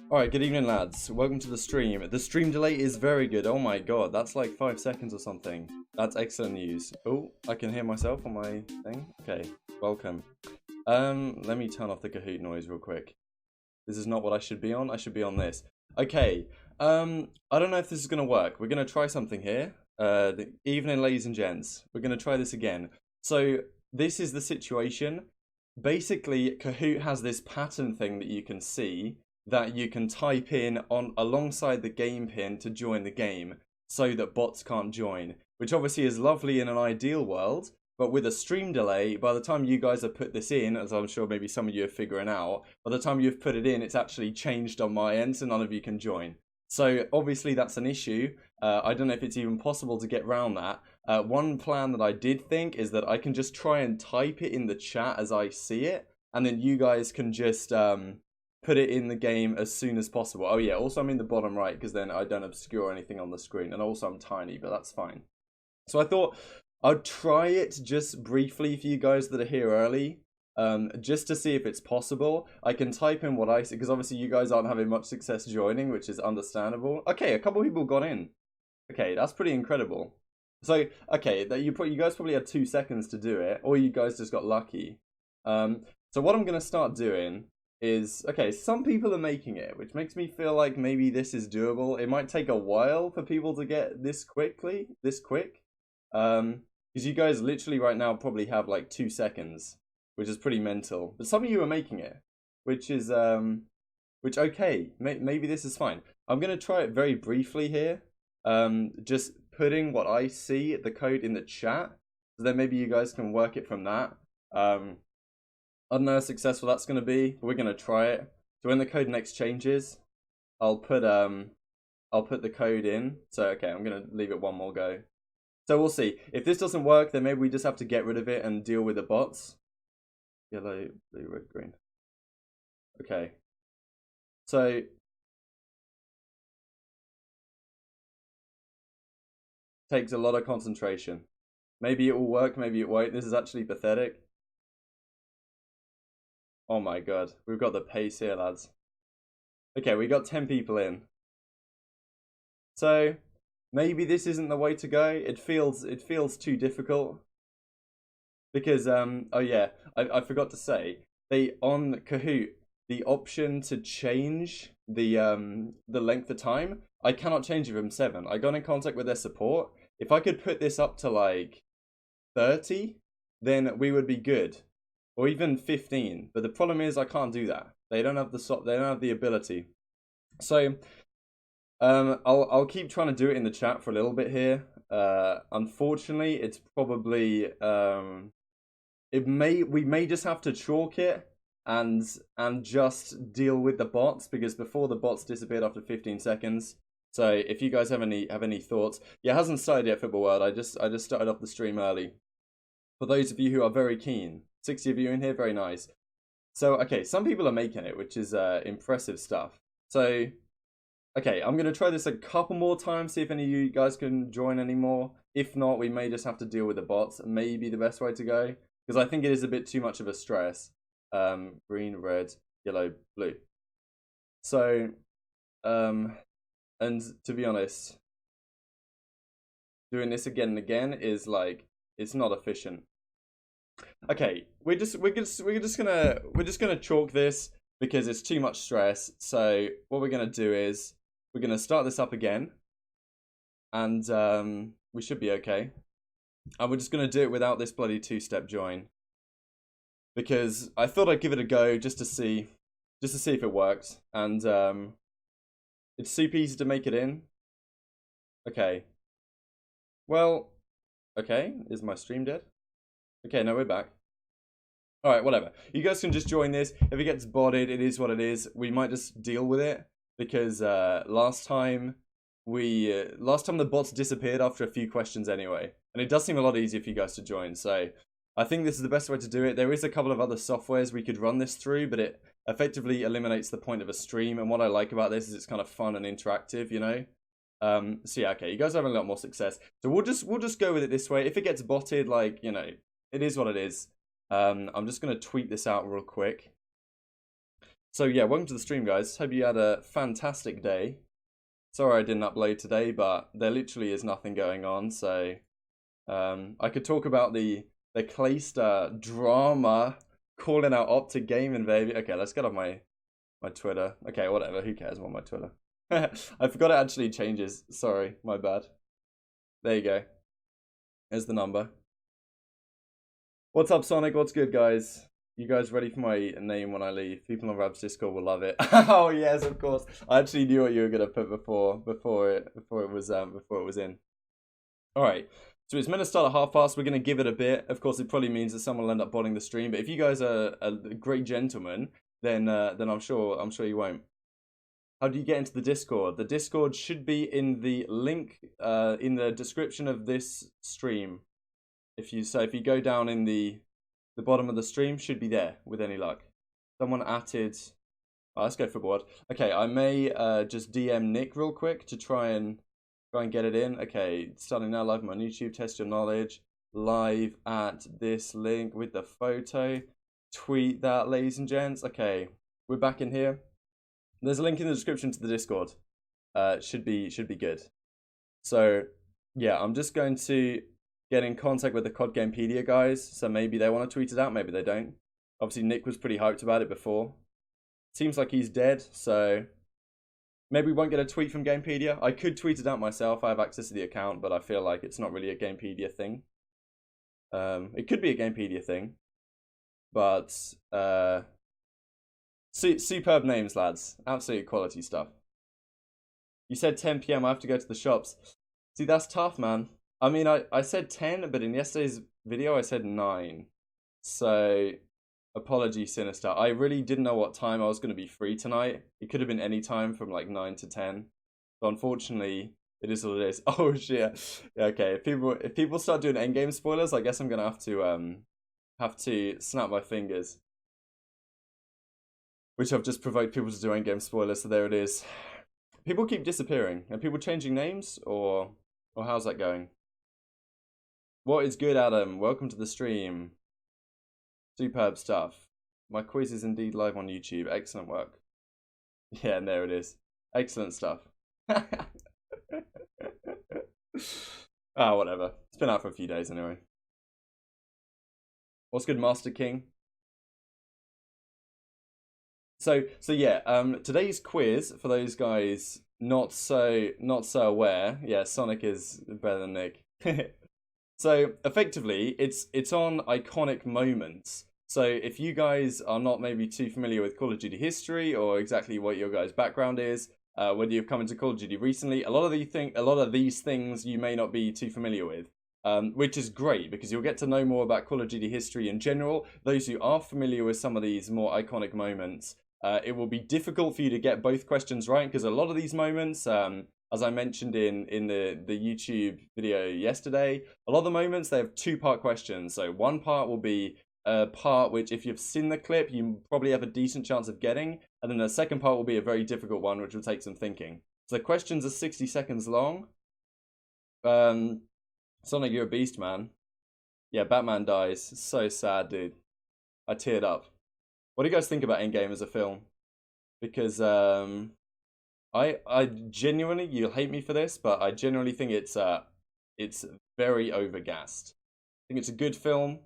Alright, good evening lads. Welcome to the stream. The stream delay is very good. Oh my god, that's like 5 seconds or something. That's excellent news. Oh, I can hear myself on my thing. Okay, welcome. Let me turn off the Kahoot noise real quick. This is not what I should be on. I should be on this. Okay, I don't know if this is going to work. We're going to try something here. The evening, ladies and gents. We're going to try this again. So, this is the situation. Basically, Kahoot has this pattern thing that you can see that you can type in on alongside the game pin to join the game so that bots can't join, which obviously is lovely in an ideal world, but with a stream delay, by the time you guys have put this in, as I'm sure maybe some of you are figuring out, by the time you've put it in, it's actually changed on my end, so none of you can join. So obviously that's an issue. I don't know if it's even possible to get around that. One plan that I did think is that I can just try and type it in the chat as I see it, and then you guys can just put it in the game as soon as possible. Oh yeah, also I'm in the bottom right because then I don't obscure anything on the screen, and also I'm tiny, but that's fine. So I thought I'd try it just briefly for you guys that are here early, just to see if it's possible. I can type in what I see, because obviously you guys aren't having much success joining, which is understandable. Okay, a couple people got in. Okay, that's pretty incredible. So, okay, you guys probably had 2 seconds to do it, or you guys just got lucky. So what I'm going to start doing is, okay, some people are making it, which makes me feel like maybe this is doable. It might take a while for people to get this quick. Because you guys literally right now probably have like 2 seconds, which is pretty mental. But some of you are making it, which is, okay, maybe this is fine. I'm going to try it very briefly here. Just putting what I see, the code in the chat, so then maybe you guys can work it from that. I don't know how successful that's going to be, but we're going to try it. So when the code next changes, I'll put the code in. So okay, I'm going to leave it one more go. So we'll see. If this doesn't work, then maybe we just have to get rid of it and deal with the bots. Yellow, blue, red, green. Okay. So takes a lot of concentration. Maybe it will work, maybe it won't. This is actually pathetic. Oh my god, we've got the pace here, lads. Okay, we got 10 people in. So maybe this isn't the way to go. It feels too difficult. Because oh yeah, I forgot to say, on Kahoot, the option to change the length of time, I cannot change it from 7. I got in contact with their support. If I could put this up to like 30, then we would be good. Or even 15, but the problem is I can't do that. They don't have the ability. So I'll keep trying to do it in the chat for a little bit here. Unfortunately, it's probably we may just have to chalk it and just deal with the bots, because before the bots disappeared after 15 seconds. So if you guys have any thoughts, yeah, it hasn't started yet, Football World. I just started off the stream early. For those of you who are very keen. 60 of you in here, very nice. So, okay, some people are making it, which is impressive stuff. So, okay, I'm going to try this a couple more times, see if any of you guys can join anymore. If not, we may just have to deal with the bots. Maybe the best way to go, because I think it is a bit too much of a stress. Green, red, yellow, blue. So, and to be honest, doing this again and again is like, it's not efficient. Okay, we're just gonna chalk this because it's too much stress. So what we're gonna do is we're gonna start this up again, and we should be okay. And we're just gonna do it without this bloody 2-step join, because I thought I'd give it a go just to see if it works. And it's super easy to make it in. Okay. Well, okay. Is my stream dead? Okay, no, we're back. Alright, whatever. You guys can just join this. If it gets botted, it is what it is. We might just deal with it, because last time the bots disappeared after a few questions anyway. And it does seem a lot easier for you guys to join. So I think this is the best way to do it. There is a couple of other softwares we could run this through, but it effectively eliminates the point of a stream. And what I like about this is it's kind of fun and interactive, you know? So yeah, okay, you guys are having a lot more success. So we'll just go with it this way. If it gets botted, like, you know, it is what it is. I'm just going to tweet this out real quick. So yeah, welcome to the stream, guys. Hope you had a fantastic day. Sorry I didn't upload today, but there literally is nothing going on, so I could talk about the Clayster drama calling out Optic Gaming, baby. Okay, let's get on my Twitter. Okay, whatever, who cares about my Twitter? I forgot it actually changes. Sorry, my bad. There you go. There's the number. What's up, Sonic? What's good, guys? You guys ready for my name when I leave? People on Rab's Discord will love it. Oh yes, of course. I actually knew what you were gonna put before it was in. All right. So it's meant to start at past. We're gonna give it a bit. Of course, it probably means that someone will end up botting the stream. But if you guys are a great gentleman, then I'm sure you won't. How do you get into the Discord? The Discord should be in the link in the description of this stream. If you go down in the bottom of the stream, should be there with any luck. Someone added. Oh, let's go for board. Okay, I may just DM Nick real quick to try and get it in. Okay, starting now live on my YouTube. Test your knowledge live at this link with the photo. Tweet that, ladies and gents. Okay, we're back in here. There's a link in the description to the Discord. Should be good. So yeah, I'm just going to get in contact with the COD Gamepedia guys. So maybe they want to tweet it out, maybe they don't. Obviously, Nick was pretty hyped about it before. Seems like he's dead, so maybe we won't get a tweet from Gamepedia. I could tweet it out myself. I have access to the account, but I feel like it's not really a Gamepedia thing. It could be a Gamepedia thing, but superb names, lads. Absolute quality stuff. You said 10 PM. I have to go to the shops. See, that's tough, man. I mean, I said 10, but in yesterday's video I said 9. So, apologies, Sinister. I really didn't know what time I was going to be free tonight. It could have been any time from like 9 to 10. But unfortunately, it is what it is. Oh shit. Yeah, okay, if people start doing endgame spoilers, I guess I'm going to have to snap my fingers. Which I've just provoked people to do endgame spoilers, so there it is. People keep disappearing. Are people changing names, or how's that going? What is good, Adam? Welcome to the stream. Superb stuff. My quiz is indeed live on YouTube. Excellent work. Yeah, and there it is. Excellent stuff. Whatever. It's been out for a few days anyway. What's good, Master King? So yeah, today's quiz, for those guys not so aware, yeah, Sonic is better than Nick. So effectively, it's on iconic moments. So if you guys are not maybe too familiar with Call of Duty history or exactly what your guys' background is, whether you've come into Call of Duty recently, a lot of these things you may not be too familiar with. Which is great because you'll get to know more about Call of Duty history in general. Those who are familiar with some of these more iconic moments, it will be difficult for you to get both questions right because a lot of these moments, as I mentioned in the YouTube video yesterday, a lot of the moments they have two-part questions. So one part will be a part which, if you've seen the clip, you probably have a decent chance of getting, and then the second part will be a very difficult one, which will take some thinking. So the questions are 60 seconds long. Sonic, you're a beast, man. Yeah, Batman dies. So sad, dude. I teared up. What do you guys think about Endgame as a film? Because I genuinely, you'll hate me for this, but I genuinely think it's very overgassed. I think it's a good film,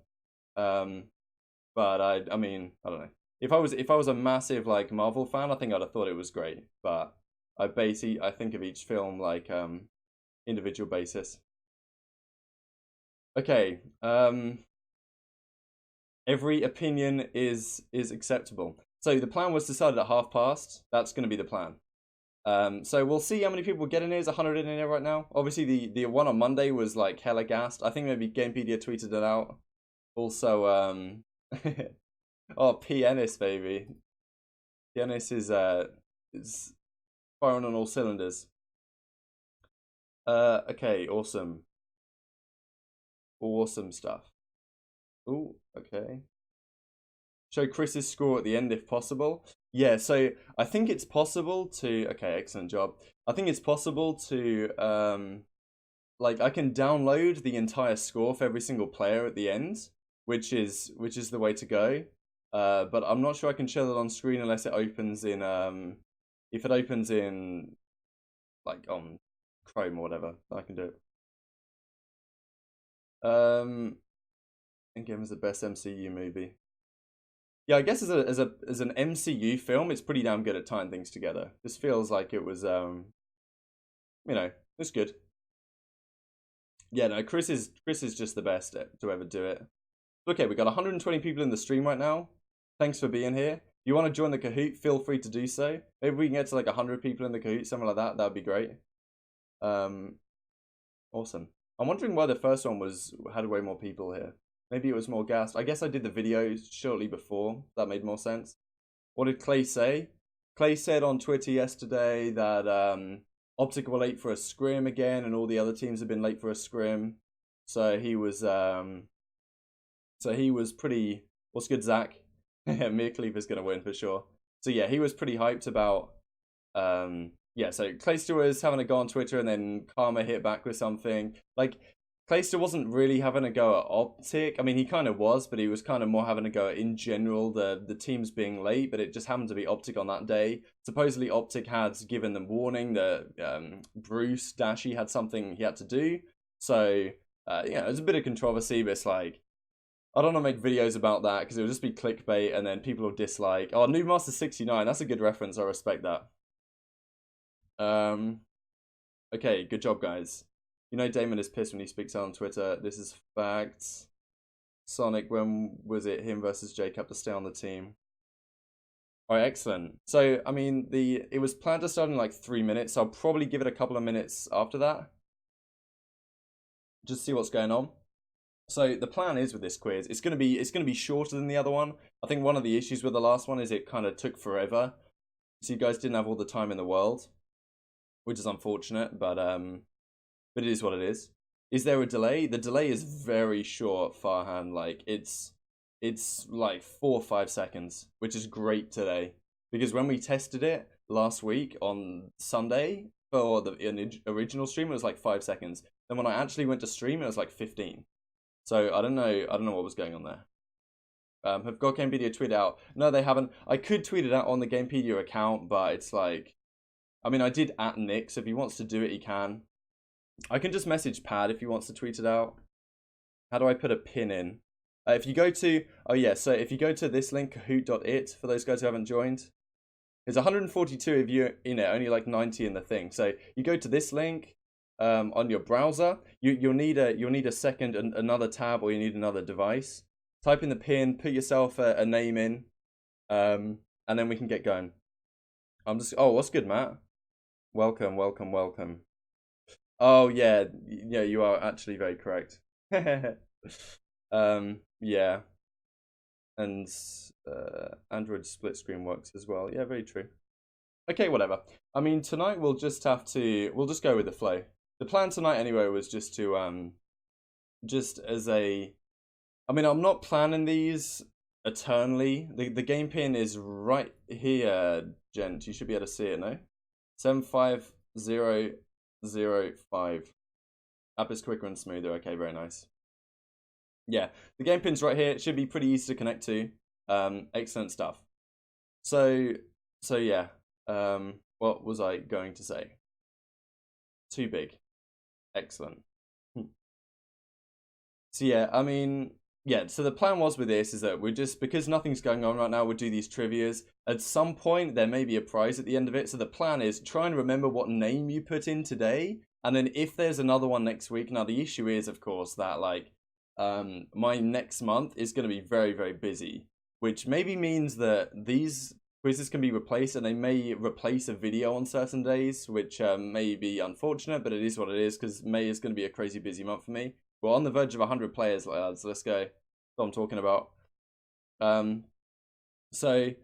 but I mean, I don't know. If I was a massive like Marvel fan, I think I'd have thought it was great. But I think of each film like individual basis. Okay. Every opinion is acceptable. So the plan was decided at past. That's going to be the plan. So we'll see how many people get in here. There's 100 in here right now. Obviously, the one on Monday was like hella gassed. I think maybe Gamepedia tweeted it out. Also, oh, Pianist, baby. Pianist is firing on all cylinders. Okay, awesome. Awesome stuff. Ooh, okay. Show Chris's score at the end if possible. Yeah, so I think it's possible to... Okay, excellent job. I think it's possible to... like, I can download the entire score for every single player at the end, which is the way to go. but I'm not sure I can show that on screen unless it opens in if it opens in like on Chrome or whatever, I can do it. Endgame is the best MCU movie. Yeah, I guess as an MCU film, it's pretty damn good at tying things together. This feels like it was you know, it's good. Yeah, no, Chris is just the best to ever do it. Okay, we got 120 people in the stream right now. Thanks for being here. If you want to join the Kahoot, feel free to do so. Maybe we can get to like 100 people in the Kahoot, something like that. That'd be great. Awesome. I'm wondering why the first one had way more people here. Maybe it was more gassed. I guess I did the video shortly before. That made more sense. What did Clay say? Clay said on Twitter yesterday that Optic were late for a scrim again, and all the other teams have been late for a scrim. So he was pretty. What's good, Zach? Merkley is gonna win for sure. So yeah, he was pretty hyped about. Yeah, so Clayster was having a go on Twitter, and then Karma hit back with something. Like, Clayster wasn't really having a go at Optic. I mean, he kind of was, but he was kind of more having a go at, in general, the teams being late, but it just happened to be Optic on that day. Supposedly, Optic had given them warning that Bruce Dashy had something he had to do. So, yeah, there's a bit of controversy, but it's like, I don't want to make videos about that, because it would just be clickbait, and then people will dislike. Oh, New Master 69, that's a good reference, I respect that. Okay, good job, guys. You know Damon is pissed when he speaks out on Twitter. This is facts. Sonic, when was it him versus Jacob to stay on the team? Alright, excellent. So, I mean, it was planned to start in like 3 minutes, so I'll probably give it a couple of minutes after that. Just see what's going on. So the plan is with this quiz, it's gonna be shorter than the other one. I think one of the issues with the last one is it kind of took forever. So you guys didn't have all the time in the world, which is unfortunate, but it is what it is. Is there a delay? The delay is very short, Farhan. Like it's like 4 or 5 seconds, which is great today. Because when we tested it last week on Sunday for the original stream, it was like 5 seconds. Then when I actually went to stream, it was like 15. So I don't know what was going on there. Have got Gamepedia tweeted out? No, they haven't. I could tweet it out on the Gamepedia account, but it's like, I mean, I did at Nick, so if he wants to do it, he can. I can just message Pad if he wants to tweet it out. How do I put a pin in? If you go to, oh yeah, so if you go to this link, kahoot.it, for those guys who haven't joined, there's 142 of you in it, only like 90 in the thing. So you go to this link on your browser. You'll need a second another tab, or you need another device. Type in the pin, put yourself a name in, and then we can get going. Oh, what's good, Matt? Welcome. Oh yeah, you are actually very correct. Yeah, and Android split screen works as well. Yeah, very true. Okay, whatever. I mean, tonight we'll just go with the flow. The plan tonight anyway was just to I mean, I'm not planning these eternally. The game pin is right here, gent. You should be able to see it, no? 75005. App is quicker and smoother. Okay, very nice. Yeah, the game pin's right here. It should be pretty easy to connect to. Excellent stuff. So yeah. What was I going to say? Too big. Excellent. So yeah, I mean, yeah, so the plan was with this is that we're just, because nothing's going on right now, we'll do these trivias. At some point, there may be a prize at the end of it. So the plan is try and remember what name you put in today. And then if there's another one next week, now the issue is, of course, that like, my next month is going to be very, very busy, which maybe means that these quizzes can be replaced, and they may replace a video on certain days, which may be unfortunate, but it is what it is, because May is going to be a crazy busy month for me. We're on the verge of 100 players, lads. Let's go. That's what I'm talking about. So, you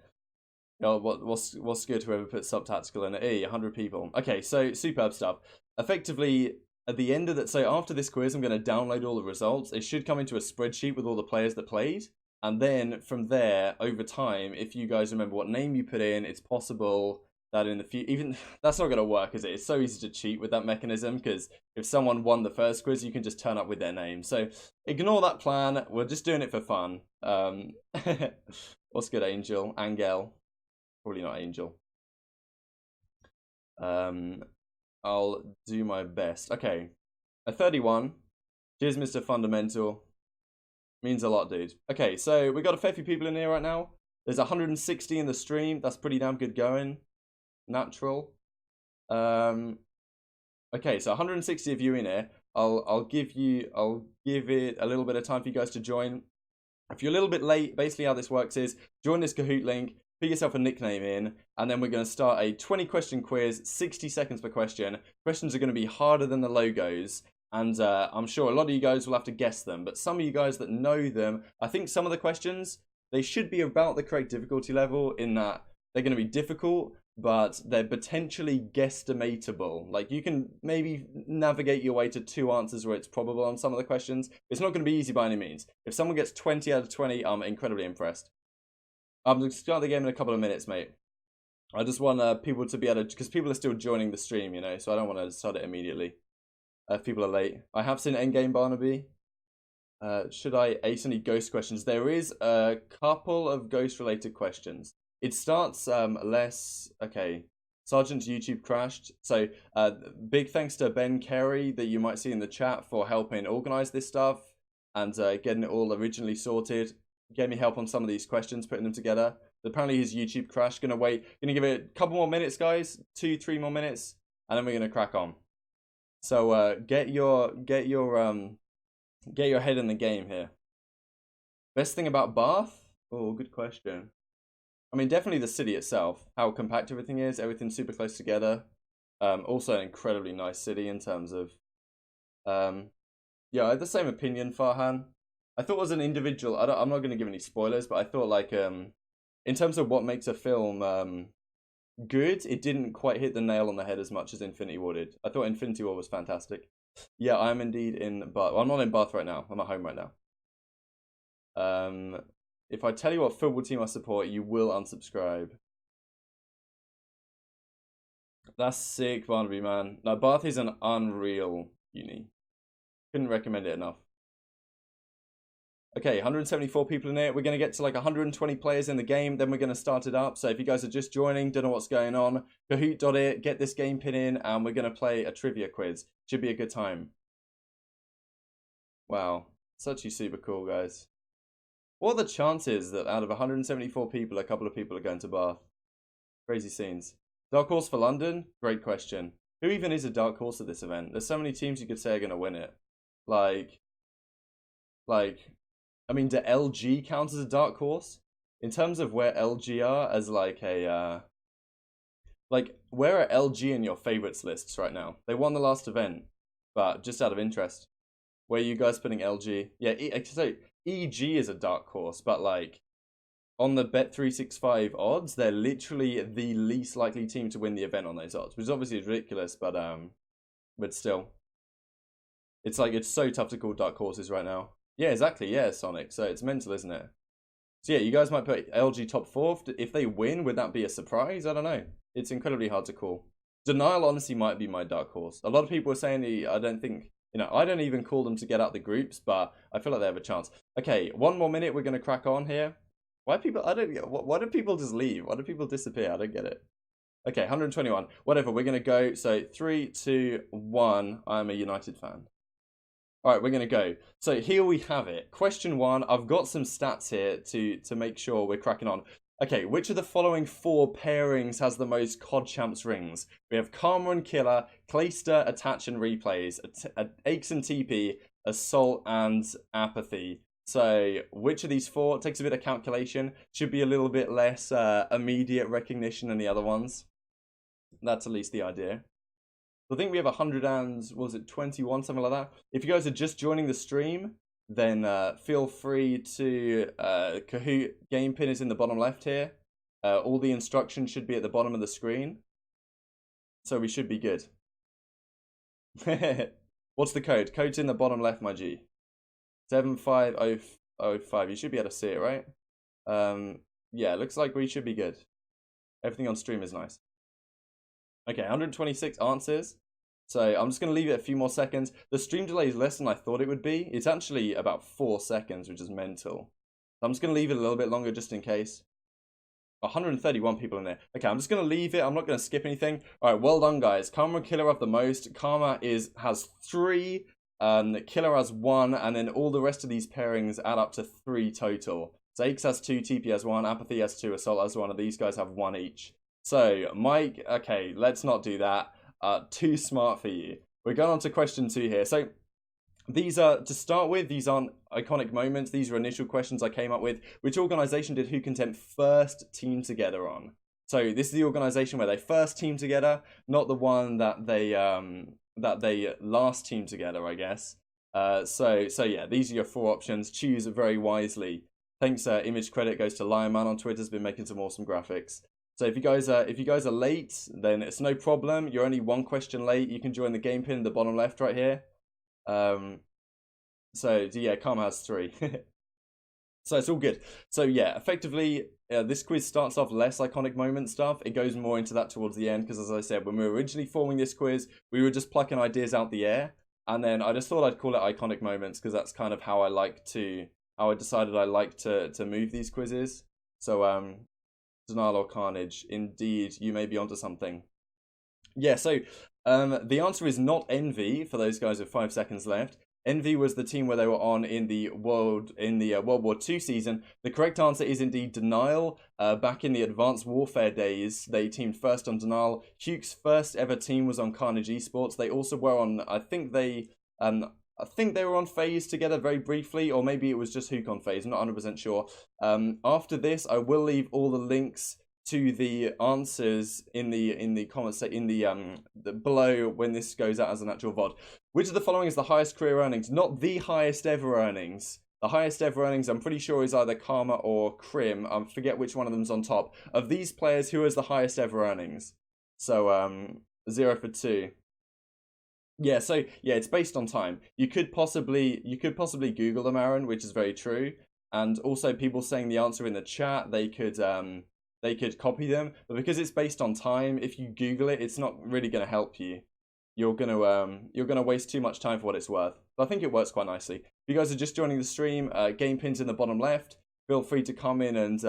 know, what's good? Whoever puts subtactical in it. 100 people. Okay, so superb stuff. Effectively, at the end of that, so after this quiz, I'm going to download all the results. It should come into a spreadsheet with all the players that played. And then from there, over time, if you guys remember what name you put in, it's possible that in the future, even that's not going to work, is it? It's so easy to cheat with that mechanism, because if someone won the first quiz, you can just turn up with their name. So ignore that plan. We're just doing it for fun. What's good, Angel? Angel. Probably not Angel. I'll do my best. Okay. A 31. Cheers, Mr. Fundamental. Means a lot, dude. Okay, so we got a fair few people in here right now. There's 160 in the stream. That's pretty damn good going. Natural. Okay, so 160 of you in here. I'll give it a little bit of time for you guys to join. If you're a little bit late, basically how this works is join this Kahoot link, put yourself a nickname in, and then we're going to start a 20-question quiz, 60 seconds per question. Questions are going to be harder than the logos, and I'm sure a lot of you guys will have to guess them, but some of you guys that know them, I think some of the questions, they should be about the correct difficulty level in that they're going to be difficult, but they're potentially guesstimatable. Like, you can maybe navigate your way to 2 answers where it's probable on some of the questions. It's not going to be easy by any means. If someone gets 20 out of 20, I'm incredibly impressed. I'm going to start the game in a couple of minutes, mate. I just want people to be able to, because people are still joining the stream, you know, so I don't want to start it immediately. If people are late. I have seen Endgame Barnaby. Should I ace any ghost questions? There is a couple of ghost-related questions. It starts less... Okay, Sergeant's YouTube crashed. So big thanks to Ben Carey that you might see in the chat for helping organize this stuff and getting it all originally sorted. Gave me help on some of these questions, putting them together. Apparently his YouTube crashed. Gonna give it a couple more minutes, guys. 2-3 more minutes, and then we're gonna crack on. So get your head in the game here. Best thing about Bath? Oh, good question. I mean, definitely the city itself, how compact everything is, everything's super close together. Also an incredibly nice city in terms of, yeah, I had the same opinion, Farhan. I thought it was an individual, I'm not going to give any spoilers, but I thought like, in terms of what makes a film good, it didn't quite hit the nail on the head as much as Infinity War did. I thought Infinity War was fantastic. Yeah, I am indeed in Bath. Well, I'm not in Bath right now, I'm at home right now. If I tell you what football team I support, you will unsubscribe. That's sick, Barnaby, man. No, Bath is an unreal uni. Couldn't recommend it enough. Okay, 174 people in here. We're going to get to like 120 players in the game. Then we're going to start it up. So if you guys are just joining, don't know what's going on, Kahoot.it, get this game pin in, and we're going to play a trivia quiz. Should be a good time. Wow. Such super cool, guys. What are the chances that out of 174 people, a couple of people are going to Bath? Crazy scenes. Dark horse for London? Great question. Who even is a dark horse at this event? There's so many teams you could say are going to win it. Like, I mean, do LG count as a dark horse? In terms of where LG are as like a, where are LG in your favorites lists right now? They won the last event, but just out of interest. Where are you guys putting LG? Yeah, so EG is a dark horse, but like on the Bet365 odds, they're literally the least likely team to win the event on those odds, which is obviously ridiculous, but still, it's like it's so tough to call dark horses right now. Yeah, exactly. Yeah, Sonic. So it's mental, isn't it? So yeah, you guys might put LG top 4. If they win, would that be a surprise? I don't know. It's incredibly hard to call. Denial honestly might be my dark horse. A lot of people are saying I don't think. You know, I don't even call them to get out the groups, but I feel like they have a chance. Okay, 1 more minute. We're going to crack on here. Why people? I don't get. Why do people just leave? Why do people disappear? I don't get it. Okay, 121. Whatever. We're going to go. So 3, 2, 1. I'm a United fan. All right, we're going to go. So here we have it. Question 1. I've got some stats here to make sure we're cracking on. Okay, which of the following 4 pairings has the most COD Champs rings? We have Karma and Killer, Clayster, Attach and Replays, Aches and TP, Assault and Apathy. So which of these 4? It takes a bit of calculation. Should be a little bit less immediate recognition than the other ones. That's at least the idea. I think we have 100 and, was it 21, something like that. If you guys are just joining the stream, then feel free to, Kahoot game pin is in the bottom left here. All the instructions should be at the bottom of the screen. So we should be good. What's the code? Code's in the bottom left, my G. 75005. You should be able to see it, right? Yeah, looks like we should be good. Everything on stream is nice. Okay, 126 answers. So I'm just going to leave it a few more seconds. The stream delay is less than I thought it would be. It's actually about 4 seconds, which is mental. I'm just going to leave it a little bit longer just in case. 131 people in there. Okay, I'm just going to leave it. I'm not going to skip anything. All right, well done, guys. Karma and Killer have the most. Karma has 3. Killer has 1. And then all the rest of these pairings add up to 3 total. Zakes has 2, TP has 1, Apathy has 2, Assault has 1, and these guys have 1 each. So, Mike, okay, let's not do that. Too smart for you. We're going on to question 2 here. So, these are, to start with, these aren't iconic moments. These are initial questions I came up with. Which organization did Who Content first team together on? So this is the organization where they first teamed together, not the one that they last teamed together, I guess. So yeah, these are your 4 options. Choose very wisely. Thanks. Image credit goes to Lionman on Twitter. Has been making some awesome graphics. So if you guys are late, then it's no problem. You're only 1 question late. You can join the game pin in the bottom left right here. So yeah, Karma has 3. So it's all good. So yeah, effectively, this quiz starts off less iconic moment stuff. It goes more into that towards the end, because as I said, when we were originally forming this quiz, we were just plucking ideas out the air. And then I just thought I'd call it iconic moments, because that's kind of how I decided I like to move these quizzes. So, Denial or Carnage, indeed, you may be onto something. Yeah, so the answer is not Envy for those guys with 5 seconds left. Envy was the team where they were on in the World War II season. The correct answer is indeed Denial. Back in the Advanced Warfare days, they teamed first on Denial. Huke's first ever team was on Carnage Esports. They also were on, I think they were on FaZe together very briefly, or maybe it was just Huke on FaZe. I'm not 100% sure. After this, I will leave all the links to the answers in the comments below when this goes out as an actual VOD. Which of the following is the highest career earnings? Not the highest ever earnings. The highest ever earnings, I'm pretty sure, is either Karma or Crim. I forget which one of them's on top. Of these players, who has the highest ever earnings? So 0 for 2. Yeah, so yeah, it's based on time. You could possibly Google them, Aaron, which is very true. And also, people saying the answer in the chat, they could copy them, but because it's based on time, if you Google it, it's not really going to help you. You're gonna waste too much time for what it's worth. But I think it works quite nicely. If you guys are just joining the stream, game pins in the bottom left. Feel free to come in and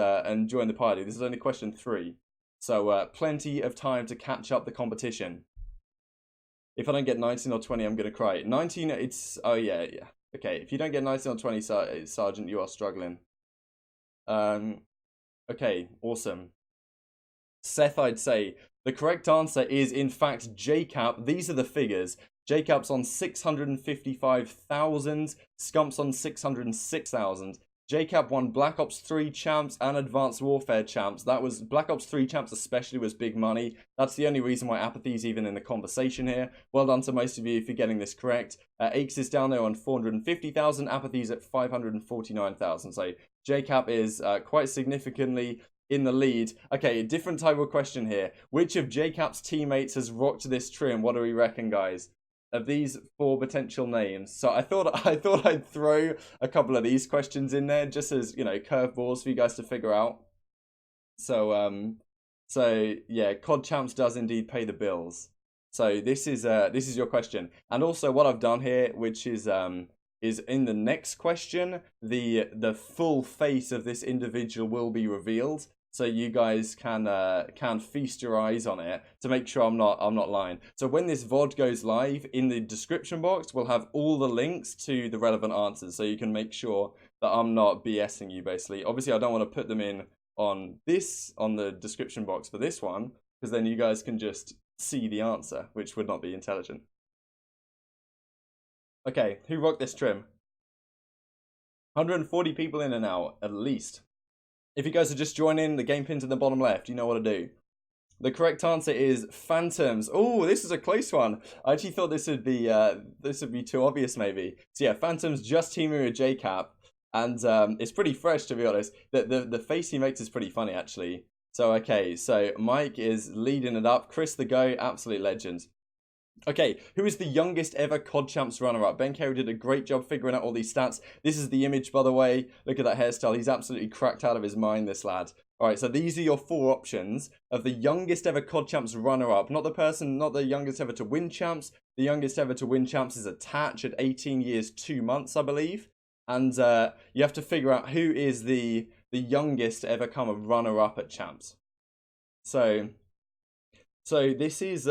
join the party. This is only question 3, so plenty of time to catch up the competition. If I don't get 19 or 20, I'm gonna cry. 19, it's yeah. Okay, if you don't get 19 or 20, Sergeant, you are struggling. Okay, awesome. Seth, I'd say the correct answer is, in fact, JCap. These are the figures. JCap's on 655,000. Scump's on 606,000. JCap won Black Ops 3 champs and Advanced Warfare champs. That was Black Ops 3 champs especially was big money. That's the only reason why Apathy's even in the conversation here. Well done to most of you for getting this correct. Aches is down there on 450,000. Apathy's at 549,000. So JCap is quite significantly in the lead. Okay, a different type of question here. Which of JCap's teammates has rocked this trim? What do we reckon, guys? Of these 4 potential names. So I thought I'd throw a couple of these questions in there just as, you know, curveballs for you guys to figure out. So yeah, COD Champs does indeed pay the bills. So this is your question. And also what I've done here, which is in the next question, the full face of this individual will be revealed. So you guys can feast your eyes on it to make sure I'm not lying. So when this VOD goes live, in the description box, we'll have all the links to the relevant answers, so you can make sure that I'm not BSing you, basically. Obviously, I don't want to put them in on the description box for this one, because then you guys can just see the answer, which would not be intelligent. Okay, who rocked this trim? 140 people in and out, at least. If you guys are just joining, the game pin's in the bottom left. You know what to do. The correct answer is Phantoms. Oh, this is a close one. I actually thought this would be too obvious, maybe. So yeah, Phantoms just teaming with JCap, and it's pretty fresh, to be honest. The face he makes is pretty funny, actually. So okay, so Mike is leading it up. Chris the Go, absolute legend. Okay, who is the youngest ever COD Champs runner-up? Ben Carey did a great job figuring out all these stats. This is the image, by the way. Look at that hairstyle. He's absolutely cracked out of his mind, this lad. All right, so these are your 4 options of the youngest ever COD Champs runner-up. Not the youngest ever to win champs. The youngest ever to win champs is Attach at 18 years, 2 months, I believe. and you have to figure out who is the youngest to ever come a runner-up at champs. So this is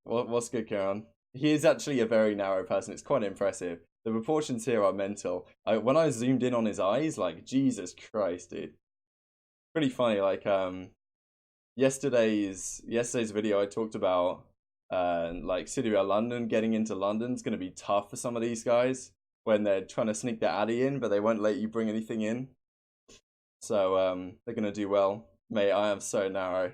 what's good, Kieran? He is actually a very narrow person. It's quite impressive. The proportions here are mental. When I zoomed in on his eyes, like, Jesus Christ, dude. Pretty funny. Like yesterday's video, I talked about like CWL London. Getting into London is going to be tough for some of these guys when they're trying to sneak their addy in, but they won't let you bring anything in. So they're going to do well. Mate, I am so narrow.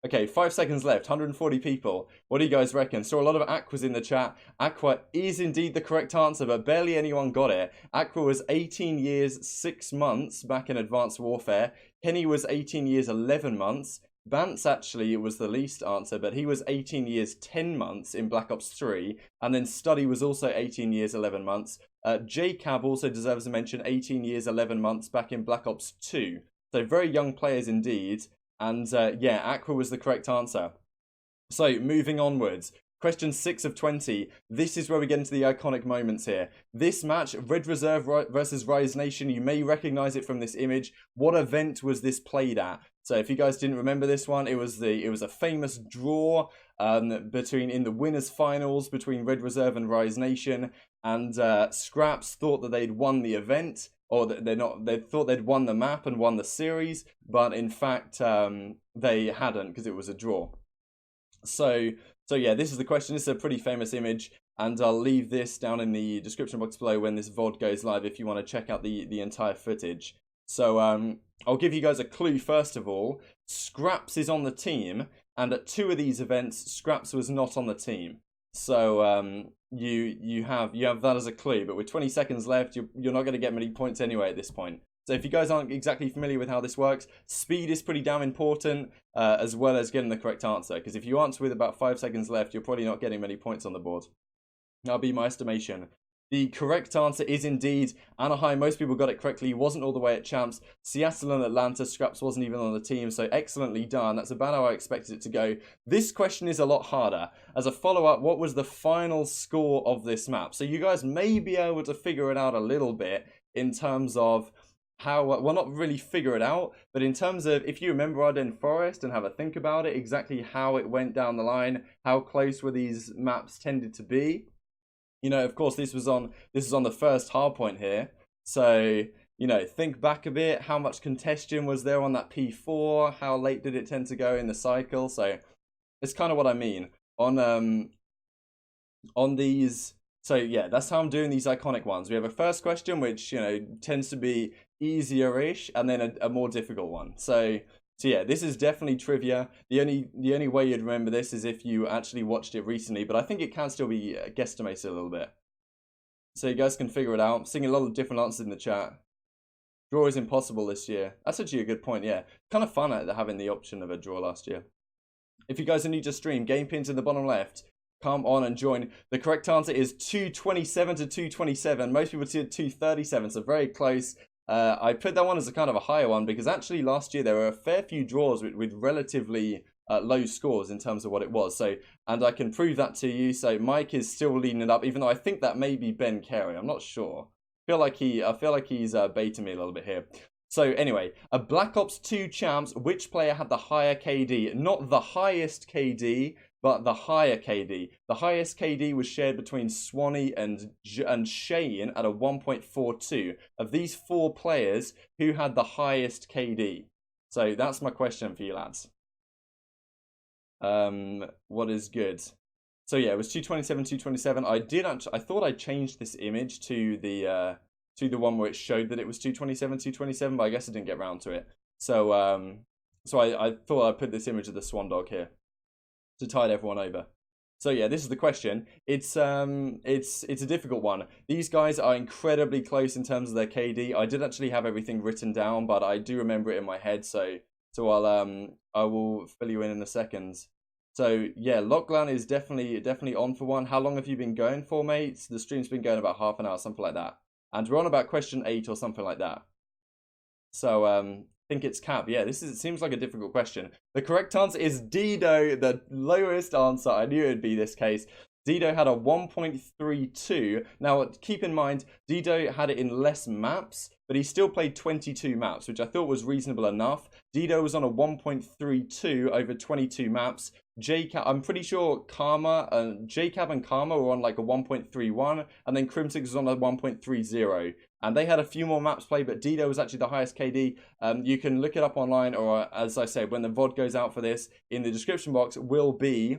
Okay, 5 seconds left, 140 people. What do you guys reckon? Saw a lot of Aquas in the chat. Aqua is indeed the correct answer, but barely anyone got it. Aqua was 18 years, 6 months back in Advanced Warfare. Kenny was 18 years, 11 months. Bance actually was the least answer, but he was 18 years, 10 months in Black Ops 3. And then Studdy was also 18 years, 11 months. J-Cab also deserves a mention, 18 years, 11 months back in Black Ops 2. So very young players indeed. And yeah, Aqua was the correct answer. So moving onwards, question 6 of 20. This is where we get into the iconic moments here. This match, Red Reserve versus Rise Nation, you may recognize it from this image. What event was this played at? So if you guys didn't remember this one, it was a famous draw in the winners finals between Red Reserve and Rise Nation, and Scraps thought that they'd won the event. Or they thought they'd won the map and won the series, but in fact they hadn't, because it was a draw. So yeah, this is the question. This is a pretty famous image, and I'll leave this down in the description box below when this VOD goes live if you want to check out the entire footage. So I'll give you guys a clue first of all. Scraps is on the team, and at 2 of these events, Scraps was not on the team. So you have that as a clue, but with 20 seconds left, you're not going to get many points anyway at this point. So if you guys aren't exactly familiar with how this works, speed is pretty damn important, as well as getting the correct answer. Because if you answer with about 5 seconds left, you're probably not getting many points on the board. That'll be my estimation. The correct answer is indeed Anaheim. Most people got it correctly. Wasn't all the way at champs. Seattle and Atlanta. Scraps wasn't even on the team, so excellently done. That's about how I expected it to go. This question is a lot harder. As a follow-up, what was the final score of this map? So you guys may be able to figure it out a little bit in terms of how, well, not really figure it out, but in terms of, if you remember Ardennes Forest and have a think about it, exactly how it went down the line, how close were these maps tended to be. You know, of course, this is on the first hard point here. So, you know, think back a bit. How much congestion was there on that P4? How late did it tend to go in the cycle? So, it's kind of what I mean on these. So yeah, that's how I'm doing these iconic ones. We have a first question, which, you know, tends to be easier-ish, and then a more difficult one. So yeah, this is definitely trivia. The only way you'd remember this is if you actually watched it recently, but I think it can still be guesstimated a little bit. So you guys can figure it out. I'm seeing a lot of different answers in the chat. Draw is impossible this year. That's actually a good point, yeah. Kind of fun having the option of a draw last year. If you guys are new to stream, game pins in the bottom left. Come on and join. The correct answer is 227 to 227. Most people said 237, so very close. I put that one as a kind of a higher one because actually last year there were a fair few draws with relatively low scores in terms of what it was. So, and I can prove that to you. So Mike is still leading it up, even though I think that may be Ben Carey. I'm not sure. I feel like he's baiting me a little bit here. So anyway, a Black Ops 2 champs, which player had the higher KD? Not the highest KD, but the higher KD. The highest KD was shared between Swanee and Shane at a 1.42. Of these 4 players, who had the highest KD? So that's my question for you lads. What is good? So yeah, it was 227, 227. I thought I changed this image to the one where it showed that it was 227, 227, but I guess I didn't get around to it. So I thought I'd put this image of the Swan Dog here to tide everyone over. So yeah, this is the question. It's a difficult one. These guys are incredibly close in terms of their KD. I did actually have everything written down, but I do remember it in my head. So I will fill you in a second. So yeah, Lockland is definitely on for one. How long have you been going for, mates? The stream's been going about half an hour, something like that. And we're on about question 8 or something like that. So I think it's Cap. Yeah, it seems like a difficult question. The correct answer is Dido, the lowest answer. I knew it would be this case. Dido had a 1.32. Now, keep in mind, Dido had it in less maps, but he still played 22 maps, which I thought was reasonable enough. Dido was on a 1.32 over 22 maps. I'm pretty sure JCab and Karma were on like a 1.31, and then Crimsix was on a 1.30. And they had a few more maps played, but Dido was actually the highest KD. You can look it up online, or as I said, when the VOD goes out for this, in the description box will be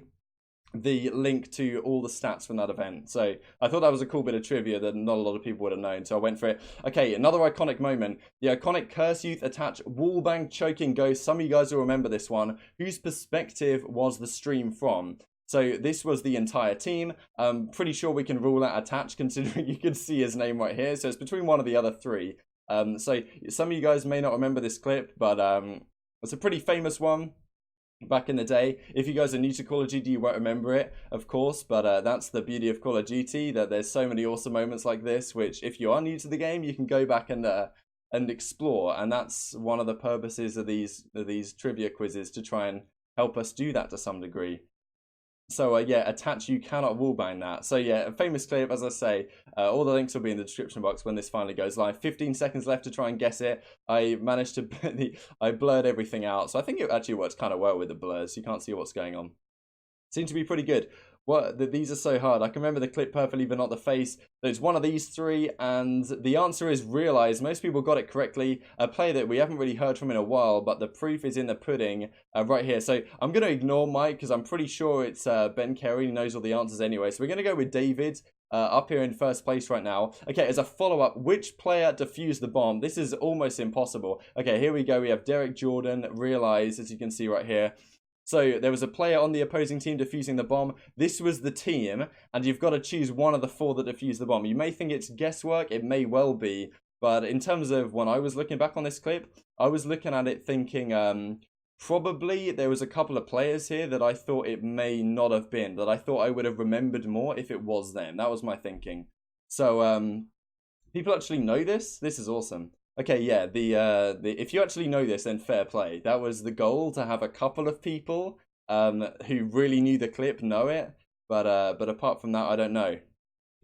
the link to all the stats from that event. So I thought that was a cool bit of trivia that not a lot of people would have known, so I went for it. Okay, another iconic moment. The iconic Curse Youth attach wallbang choking ghost. Some of you guys will remember this one. Whose perspective was the stream from? So this was the entire team. I'm pretty sure we can rule out attach, considering you can see his name right here. So it's between one of the other three. So some of you guys may not remember this clip, but it's a pretty famous one back in the day. If you guys are new to Call of Duty, you won't remember it, of course, but that's the beauty of Call of Duty, that there's so many awesome moments like this, which if you are new to the game, you can go back and explore, and that's one of the purposes of these trivia quizzes, to try and help us do that to some degree. So yeah, attach, you cannot wallbang that. So yeah, a famous clip, as I say. All the links will be in the description box when this finally goes live. 15 seconds left to try and guess it. I managed to, I blurred everything out. So I think it actually works kind of well with the blurs. You can't see what's going on. Seems to be pretty good. These are so hard. I can remember the clip perfectly, but not the face. There's one of these three, and the answer is Realize. Most people got it correctly. A player that we haven't really heard from in a while, but the proof is in the pudding right here. So I'm going to ignore Mike, because I'm pretty sure it's Ben Carey who knows all the answers anyway. So we're going to go with David. Up here in first place right now. Okay, as a follow-up, which player defused the bomb? This is almost impossible. Okay, here we go. We have Derek Jordan, Realize, as you can see right here. So there was a player on the opposing team defusing the bomb. This was the team, and you've got to choose one of the four that defused the bomb. You may think it's guesswork, it may well be, but in terms of when I was looking back on this clip, I was looking at it thinking probably there was a couple of players here that I thought it may not have been, that I thought I would have remembered more if it was them. That was my thinking. So people actually know this? This is awesome. Okay, yeah, if you actually know this, then fair play. That was the goal, to have a couple of people who really knew the clip know it. But apart from that, I don't know.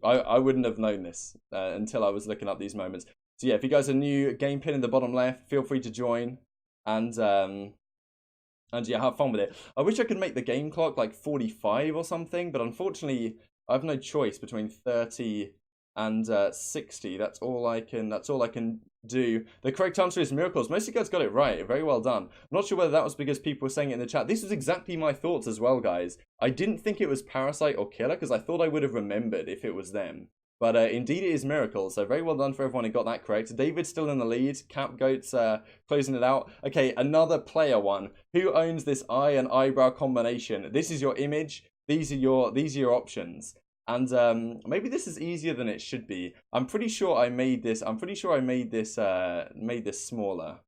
I wouldn't have known this until I was looking up these moments. So yeah, if you guys are new, game pin in the bottom left, feel free to join, and yeah, have fun with it. I wish I could make the game clock like 45 or something, but unfortunately, I have no choice between 30 and 60. That's all I can do. The correct answer is Miracles. Most of you guys got it right. Very well done. I'm not sure whether that was because people were saying it in the chat. This was exactly my thoughts as well, guys. I didn't think it was Parasite or Killer, because I thought I would have remembered if it was them. But indeed it is Miracles, so very well done for everyone who got that correct. David's still in the lead. Capgoat's closing it out. Okay, another player one. Who owns this eye and eyebrow combination? This is your image. These are your options. And maybe this is easier than it should be. I'm pretty sure I made this. Made this smaller.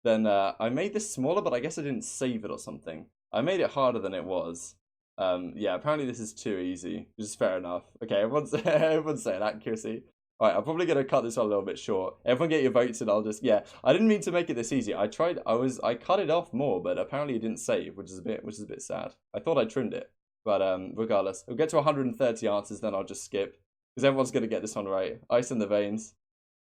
Then I made this smaller, but I guess I didn't save it or something. I made it harder than it was. Yeah, apparently this is too easy, which is fair enough. Okay, everyone's saying accuracy. All right, I'm probably gonna cut this one a little bit short. Everyone get your votes, and I'll just, yeah. I didn't mean to make it this easy. I cut it off more, but apparently it didn't save, which is a bit sad. I thought I trimmed it. But regardless, we'll get to 130 answers, then I'll just skip, because everyone's going to get this one right. Ice in the veins.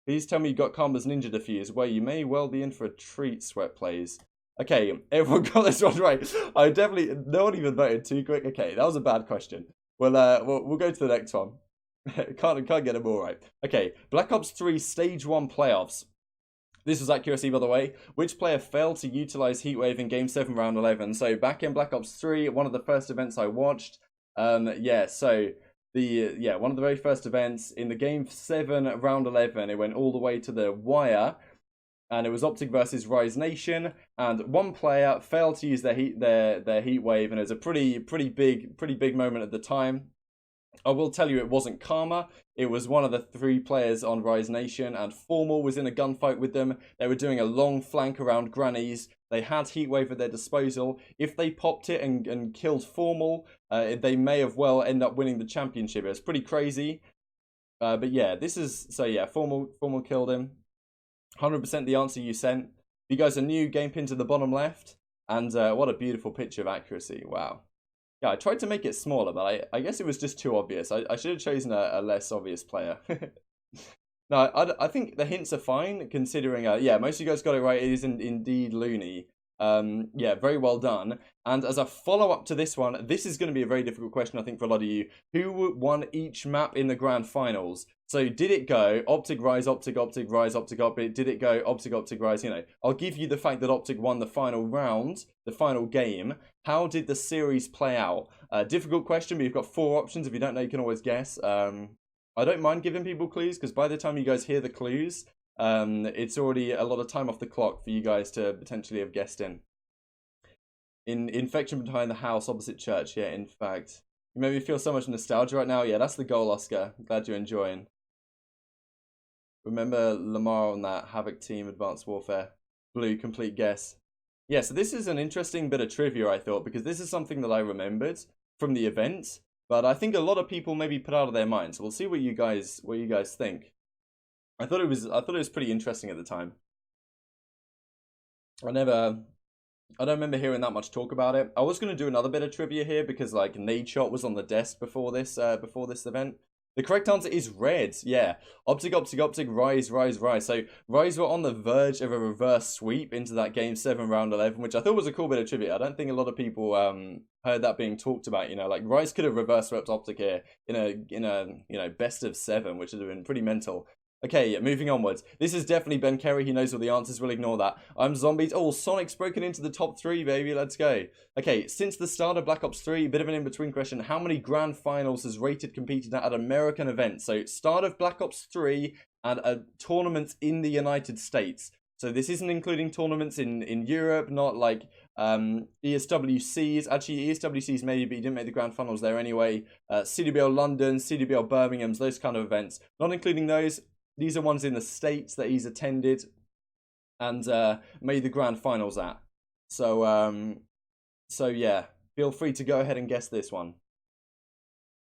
Please tell me you got Karma's Ninja Defuse. Well, you may well be in for a treat, Sweat Plays. Okay, everyone got this one right. No one even voted too quick. Okay, that was a bad question. Well, we'll go to the next one. can't get them all right. Okay, Black Ops 3 Stage 1 Playoffs. This was accuracy, by the way. Which player failed to utilize Heatwave in Game 7, Round 11? So back in Black Ops 3, one of the first events I watched. Yeah, so one of the very first events in the Game 7, Round 11, it went all the way to the wire, and it was Optic versus Rise Nation, and one player failed to use their Heatwave, and it was a pretty big moment at the time. I will tell you, it wasn't Karma. It was one of the three players on Rise Nation, and Formal was in a gunfight with them. They were doing a long flank around Grannies. They had Heatwave at their disposal. If they popped it and killed Formal, they may have well end up winning the championship. It was pretty crazy. But yeah, Formal killed him. 100% the answer you sent. If you guys are new, game pin to the bottom left. And what a beautiful picture of accuracy. Wow. Yeah, I tried to make it smaller, but I guess it was just too obvious. I should have chosen a less obvious player. No, I think the hints are fine, considering, yeah, most of you guys got it right. It is indeed Looney. Yeah, very well done. And as a follow-up to this one, this is going to be a very difficult question, I think, for a lot of you. Who won each map in the grand finals? So did it go Optic, Rise, Optic, Optic, Rise, Optic, Optic? Did it go Optic, Optic, Rise? You know, I'll give you the fact that Optic won the final round, the final game. How did the series play out? Difficult question, but you've got 4 options. If you don't know, you can always guess. I don't mind giving people clues, because by the time you guys hear the clues, it's already a lot of time off the clock for you guys to potentially have guessed in. Infection behind the house, opposite church. Yeah, in fact. You made me feel so much nostalgia right now. Yeah, that's the goal, Oscar. Glad you're enjoying. Remember Lamar on that Havoc team, Advanced Warfare. Blue, complete guess. Yeah, so this is an interesting bit of trivia, I thought, because this is something that I remembered from the event, but I think a lot of people maybe put out of their minds. So we'll see what you guys think. I thought it was pretty interesting at the time. I don't remember hearing that much talk about it. I was going to do another bit of trivia here because like Nade Shot was on the desk before this event. The correct answer is red. Yeah, Optic, Optic, Optic, Rise, Rise, Rise. So Rise were on the verge of a reverse sweep into that Game 7 round 11, which I thought was a cool bit of trivia. I don't think a lot of people heard that being talked about. You know, like Rise could have reverse swept Optic here in a you know, best of 7, which would have been pretty mental. Okay, moving onwards. This is definitely Ben Kerry. He knows all the answers. We'll ignore that. I'm Zombies. Oh, Sonic's broken into the top 3, baby. Let's go. Okay, since the start of Black Ops 3, a bit of an in-between question. How many grand finals has Rated competed at American events? So, start of Black Ops 3 and tournaments in the United States. So, this isn't including tournaments in Europe, not like ESWCs. Actually, ESWCs maybe, but he didn't make the grand finals there anyway. CWL London, CWL Birmingham's, those kind of events. Not including those. These are ones in the States that he's attended and made the grand finals at. So, so yeah, feel free to go ahead and guess this one.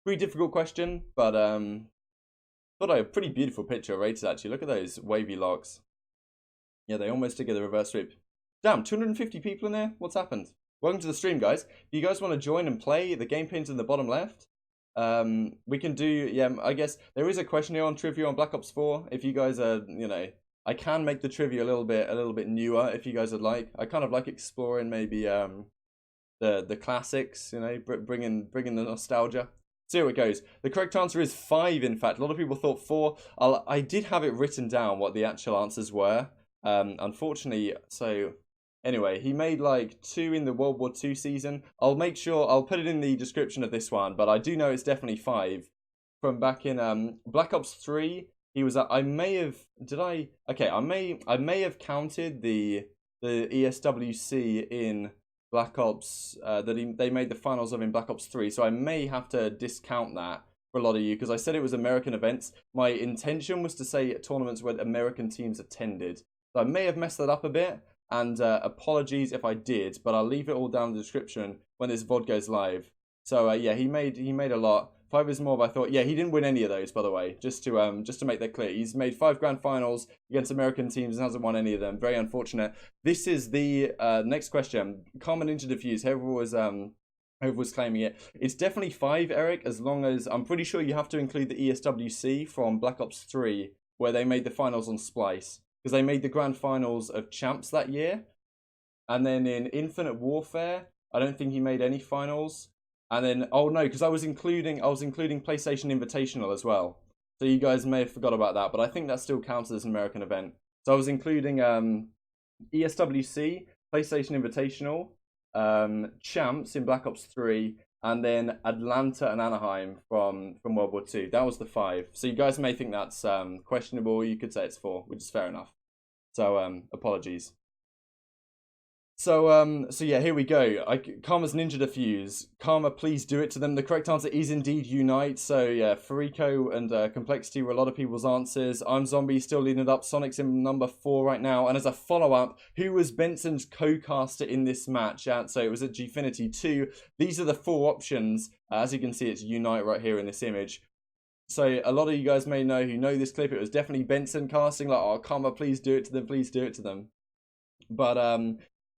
Pretty difficult question, but thought a pretty beautiful picture of Rated actually. Look at those wavy locks. Yeah, they almost took the reverse sweep. Damn, 250 people in there? What's happened? Welcome to the stream, guys. If you guys want to join and play, the game pin's in the bottom left. We can do, yeah, I guess there is a question here on trivia on Black Ops 4. If you guys are, you know, I can make the trivia a little bit newer if you guys would like. I kind of like exploring maybe the classics, you know, bringing the nostalgia. See how it goes. The correct answer is 5. In fact, a lot of people thought 4. I did have it written down what the actual answers were. Unfortunately, so. Anyway, he made like 2 in the World War II season. I'll make sure, I'll put it in the description of this one, but I do know it's definitely 5. From back in Black Ops 3, he was at, I may have counted the ESWC in Black Ops, that they made the finals of in Black Ops 3, so I may have to discount that for a lot of you, because I said it was American events. My intention was to say tournaments where American teams attended. So I may have messed that up a bit. And apologies if I did, but I'll leave it all down in the description when this VOD goes live. So yeah, he made a lot. 5 is more, but I thought, yeah, he didn't win any of those, by the way. Just to make that clear, he's made 5 grand finals against American teams and hasn't won any of them. Very unfortunate. This is the next question. Common Ninja Diffuse. Whoever was claiming it. It's definitely 5, Eric. As long as I'm pretty sure you have to include the ESWC from Black Ops 3, where they made the finals on Splice. Because they made the grand finals of Champs that year. And then in Infinite Warfare, I don't think he made any finals. And then, oh no, because I was including PlayStation Invitational as well. So you guys may have forgot about that, but I think that still counts as an American event. So I was including ESWC, PlayStation Invitational, Champs in Black Ops 3, and then Atlanta and Anaheim from World War II. That was the 5. So you guys may think that's questionable. You could say it's 4, which is fair enough. So apologies. So yeah, here we go. Karma's Ninja Diffuse. Karma, please do it to them. The correct answer is indeed Unite. So yeah, Farico and Complexity were a lot of people's answers. I'm Zombie, still leading it up. Sonic's in number 4 right now. And as a follow-up, who was Benson's co-caster in this match? So it was at Gfinity 2. These are the 4 options. As you can see, it's Unite right here in this image. So a lot of you guys may know who know this clip. It was definitely Benson casting, like, oh, Karma, please do it to them, please do it to them. But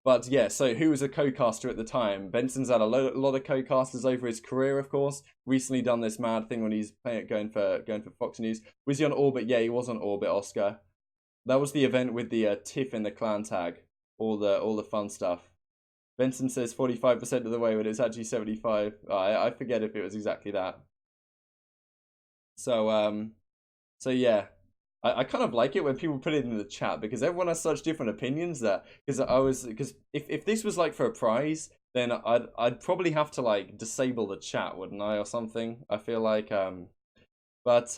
But yeah, so who was a co-caster at the time? Benson's had a lot of co-casters over his career, of course. Recently done this mad thing when he's going for Fox News. Was he on Orbit? Yeah, he was on Orbit, Oscar. That was the event with the Tiff in the clan tag. All the fun stuff. Benson says 45% of the way, but it's actually 75. I forget if it was exactly that. So yeah. I kind of like it when people put it in the chat because everyone has such different opinions that because if this was like for a prize, then I'd probably have to like disable the chat, wouldn't I, or something? I feel like but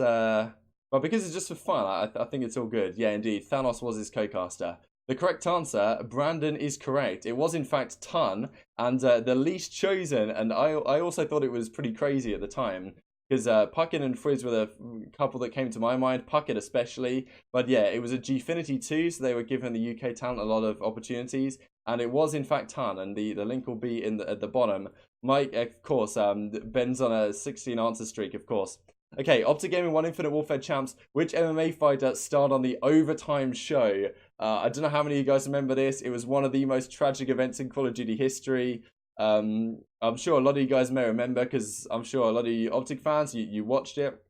because it's just for fun, I think it's all good. Yeah, indeed, Thanos was his co-caster. The correct answer, Brandon, is correct. It was in fact Ton, and the least chosen. And I also thought it was pretty crazy at the time. Because Puckett and Frizz were the couple that came to my mind, Puckett especially. But yeah, it was a Gfinity 2, so they were giving the UK talent a lot of opportunities. And it was in fact Tan, and the link will be at the bottom. Mike, of course, Ben's on a 16 answer streak, of course. Okay, Optic Gaming won Infinite Warfare Champs. Which MMA fighter starred on the Overtime show? I don't know how many of you guys remember this. It was one of the most tragic events in Call of Duty history. I'm sure a lot of you guys may remember because I'm sure a lot of you Optic fans, you watched it.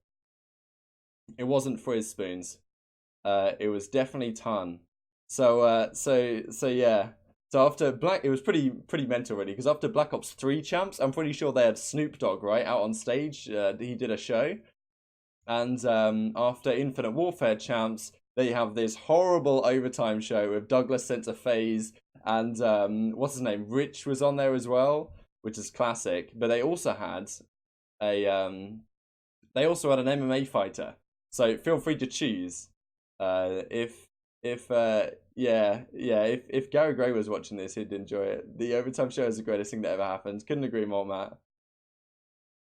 It wasn't Frizz Spoons. It was definitely Ton. So yeah. So after it was pretty mental really because after Black Ops 3 champs, I'm pretty sure they had Snoop Dogg right out on stage. He did a show, and after Infinite Warfare champs, they have this horrible overtime show with Douglas sent to FaZe. And what's his name? Rich was on there as well, which is classic. But they also had an MMA fighter. So feel free to choose. If Gary Gray was watching this, he'd enjoy it. The overtime show is the greatest thing that ever happened. Couldn't agree more, Matt.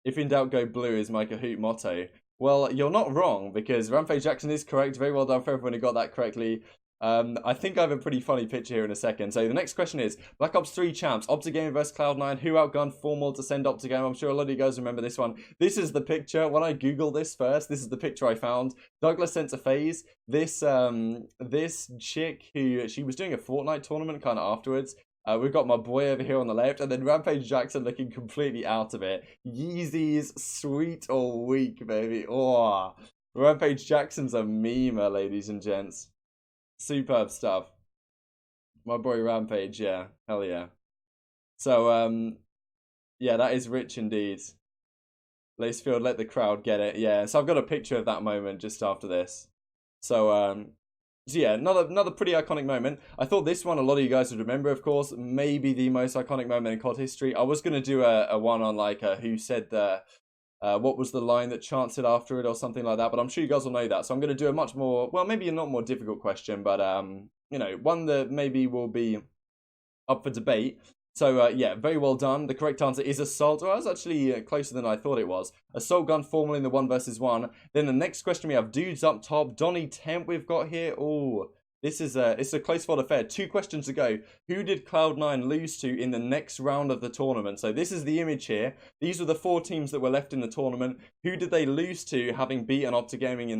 If in doubt, go blue is my Kahoot motto. Well, you're not wrong because Rampage Jackson is correct. Very well done for everyone who got that correctly. I think I have a pretty funny picture here in a second. So the next question is Black Ops 3 champs, Optigame versus Cloud9. Who outgunned Formal to send Optigame? I'm sure a lot of you guys remember this one. This is the picture. When I Googled this first, this is the picture I found. Douglas sent to FaZe. This chick who she was doing a Fortnite tournament kind of afterwards. We've got my boy over here on the left, and then Rampage Jackson looking completely out of it. Yeezys, sweet or weak, baby. Oh, Rampage Jackson's a memer, ladies and gents. Superb stuff. My boy Rampage, yeah. Hell yeah. So, yeah, that is rich indeed. Lacefield, let the crowd get it. Yeah, so I've got a picture of that moment just after this. So yeah, another pretty iconic moment. I thought this one a lot of you guys would remember, of course. Maybe the most iconic moment in COD history. I was going to do a one on like who said the what was the line that chanted after it or something like that, but I'm sure you guys will know that. So I'm going to do a much more, well, maybe a not more difficult question, but you know, one that maybe will be up for debate. So yeah, very well done. The correct answer is Assault. Well, that was actually closer than I thought it was. Assault gun formally in the 1 versus 1. Then the next question we have dudes up top. Donnie Temp we've got here. Oh, this is it's a close fought affair. 2 questions to go. Who did Cloud9 lose to in the next round of the tournament? So this is the image here. These were the 4 teams that were left in the tournament. Who did they lose to, having beaten Optigaming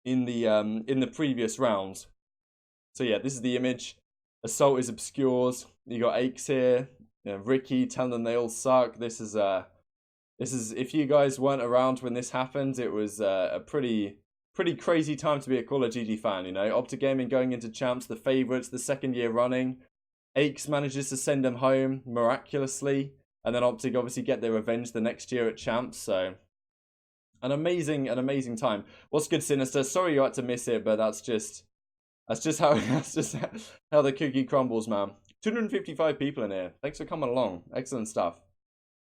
in the previous rounds? So yeah, this is the image. Assault is Obscures. You got Aches here. You know, Ricky telling them they all suck. This is if you guys weren't around when this happened, it was a pretty crazy time to be a Call of Duty fan, you know. Optigaming going into champs, the favourites, the 2nd year running. Aches manages to send them home miraculously, and then Optic obviously get their revenge the next year at champs. So an amazing time. What's good, Sinister? Sorry you had to miss it, but that's just how the cookie crumbles, man. 255 people in here. Thanks for coming along. Excellent stuff.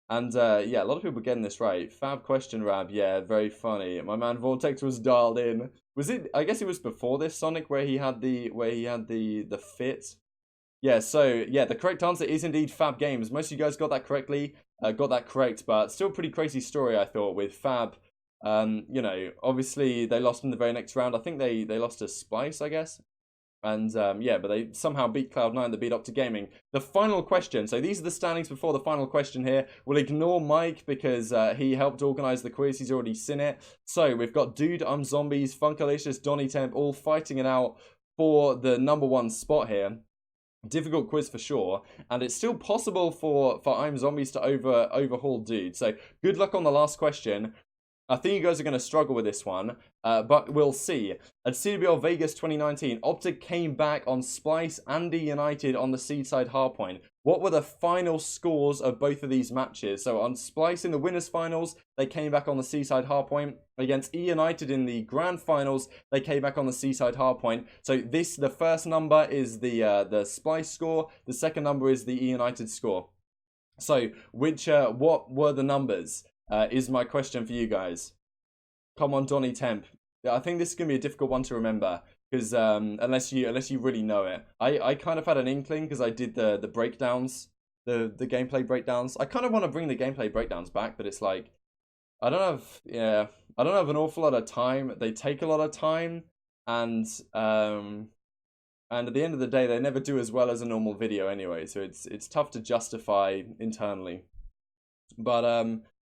And yeah, a lot of people getting this right. Fab question, Rab. Yeah, very funny. My man Vortex was dialed in. Was it? I guess it was before this Sonic where he had the fit. Yeah. So yeah, the correct answer is indeed Fab Games. Most of you guys got that correctly. Got that correct, but still a pretty crazy story I thought with Fab. You know, obviously they lost in the very next round. I think they lost to Spice, I guess. And yeah, but they somehow beat Cloud9, they beat Optigaming. The final question, so these are the standings before the final question here. We'll ignore Mike because he helped organise the quiz, he's already seen it. So we've got Dude, I'm Zombies, Funkalicious, Donny Temp, all fighting it out for the #1 spot here. Difficult quiz for sure, and it's still possible for I'm Zombies to overhaul Dude. So good luck on the last question. I think you guys are going to struggle with this one, but we'll see. At CWL Vegas 2019, Optic came back on Splice and United on the Seaside Hardpoint. What were the final scores of both of these matches? So on Splice in the winners finals, they came back on the Seaside Hardpoint. Against United in the grand finals, they came back on the Seaside Hardpoint. So the first number is the Splice score. The second number is the United score. So what were the numbers? Is my question for you guys. Come on, Donny Temp. I think this is going to be a difficult one to remember, because unless you really know it. I kind of had an inkling because I did the breakdowns, the gameplay breakdowns. I kind of want to bring the gameplay breakdowns back, but it's like, I don't have an awful lot of time. They take a lot of time, and at the end of the day, they never do as well as a normal video anyway, so it's tough to justify internally.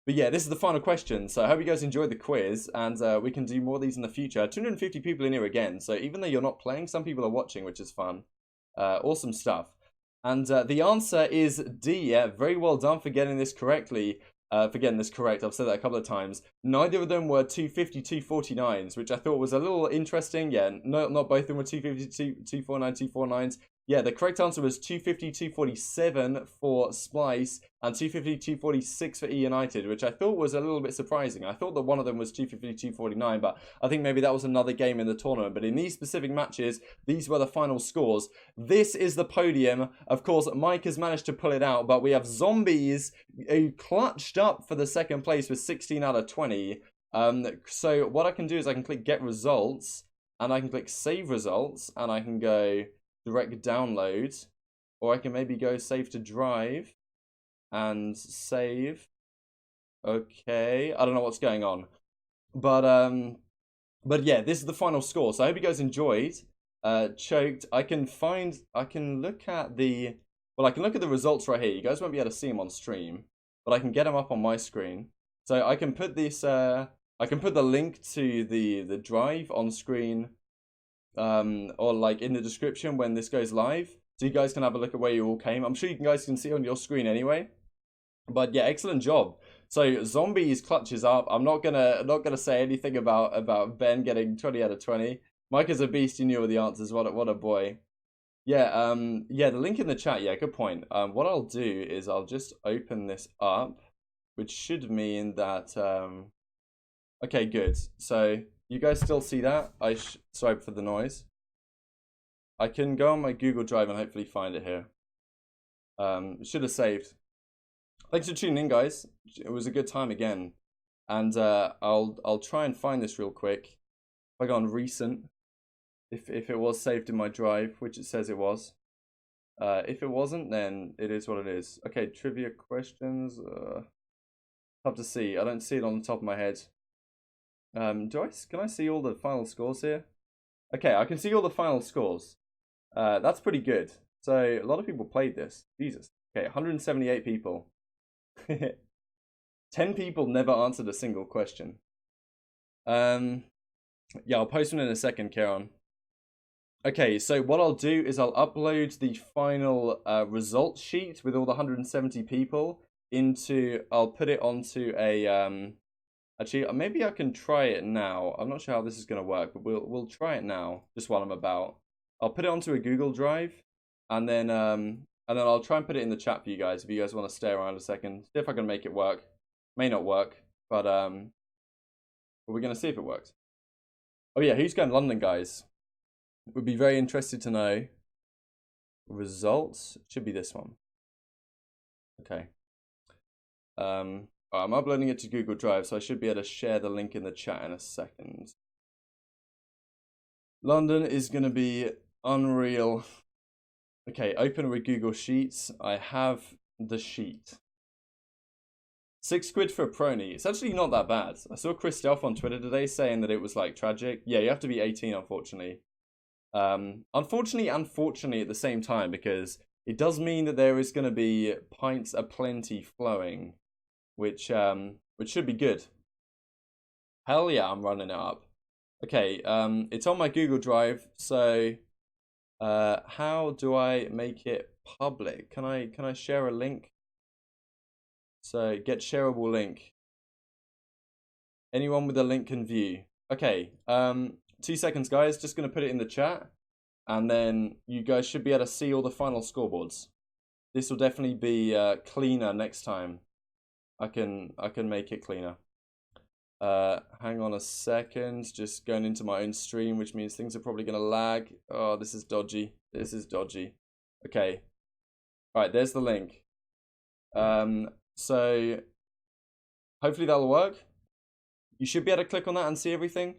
But yeah, this is the final question, so I hope you guys enjoyed the quiz, and we can do more of these in the future. 250 people in here again, so even though you're not playing, some people are watching, which is fun. Awesome stuff. And the answer is D. Yeah, very well done for getting this correctly. I've said that a couple of times. Neither of them were 250 249s, which I thought was a little interesting. Yeah, not both of them were 250 249 249s. Yeah, the correct answer was 250 247 for Splice and 250 246 for E United, which I thought was a little bit surprising. I thought that one of them was 250 249, but I think maybe that was another game in the tournament. But in these specific matches, these were the final scores. This is the podium. Of course, Mike has managed to pull it out, but we have Zombies who clutched up for the second place with 16 out of 20. So what I can do is I can click Get Results, and I can click Save Results, and I can go direct download, or I can maybe go save to drive and save. Okay, I don't know what's going on, but yeah, this is the final score. So I hope you guys enjoyed. Choked. I can look at the results right here. You guys won't be able to see them on stream, but I can get them up on my screen. So I can put this I can put the link to the drive on screen, or like in the description when this goes live, so you guys can have a look at where you all came. I'm sure you guys can see on your screen anyway. But yeah, excellent job. So Zombies clutches up. I'm not gonna say anything about Ben getting 20 out of 20. Mike is a beast. You knew all the answers. What a boy. Yeah. Yeah. The link in the chat. Yeah. Good point. What I'll do is I'll just open this up, which should mean that okay, good. So you guys still see that? Sorry for the noise. I can go on my Google Drive and hopefully find it here. Should have saved. Thanks for tuning in, guys. It was a good time again. And I'll try and find this real quick. If I go on recent, if it was saved in my drive, which it says it was. If it wasn't, then it is what it is. Okay, trivia questions. Tough to see. I don't see it on the top of my head. Can I see all the final scores here? Okay, I can see all the final scores. That's pretty good. So a lot of people played this. Jesus. Okay, 178 people. 10 people never answered a single question. Yeah, I'll post one in a second, Karen. Okay, so what I'll do is I'll upload the final results sheet with all the 170 people I'll put it onto a actually, maybe I can try it now. I'm not sure how this is going to work, but we'll try it now, just while I'm about. I'll put it onto a Google Drive, and then I'll try and put it in the chat for you guys if you guys want to stay around a second. See if I can make it work. May not work, but we're going to see if it works. Oh yeah, who's going to London, guys? Would be very interested to know. Results should be this one. Okay. I'm uploading it to Google Drive, so I should be able to share the link in the chat in a second. London is going to be unreal. Okay, open with Google Sheets. I have the sheet. £6 for a prony. It's actually not that bad. I saw Chris Delph on Twitter today saying that it was like tragic. Yeah, you have to be 18, unfortunately. Unfortunately at the same time, because it does mean that there is going to be pints aplenty flowing, which should be good. Hell yeah, I'm running it up. Okay, it's on my Google Drive, so How do I make it public? Can I share a link? So get shareable link. Anyone with a link can view. Okay, 2 seconds, guys. Just gonna put it in the chat, and then you guys should be able to see all the final scoreboards. This will definitely be cleaner next time. I can make it cleaner. Hang on a second. Just going into my own stream, which means things are probably gonna lag. Oh, this is dodgy. This is dodgy. Okay. All right, there's the link. So hopefully that'll work. You should be able to click on that and see everything.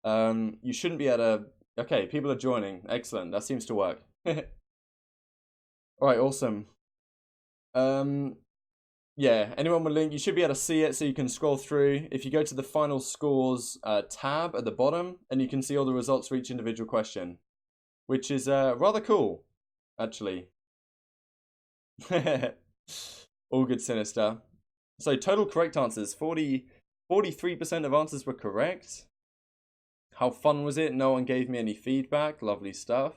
You shouldn't be able to. Okay, people are joining. Excellent. That seems to work. All right, awesome. Yeah, anyone with link, you should be able to see it so you can scroll through. If you go to the final scores tab at the bottom, and you can see all the results for each individual question, which is rather cool, actually. All good, Sinister. So total correct answers, 43% of answers were correct. How fun was it? No one gave me any feedback. Lovely stuff.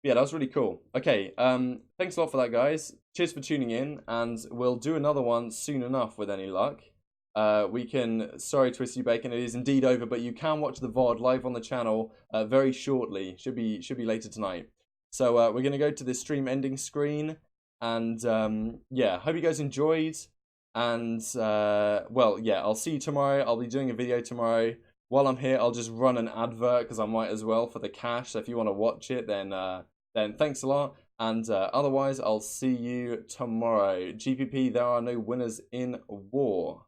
Yeah, that was really cool. Okay, thanks a lot for that, guys. Cheers for tuning in, and we'll do another one soon enough with any luck. Sorry, Twisty Bacon, it is indeed over, but you can watch the VOD live on the channel very shortly. Should be later tonight. So we're gonna go to the stream ending screen, and yeah, hope you guys enjoyed. And well, yeah, I'll see you tomorrow. I'll be doing a video tomorrow. While I'm here, I'll just run an advert because I might as well for the cash. So if you want to watch it, then thanks a lot. And otherwise, I'll see you tomorrow. GPP, there are no winners in war.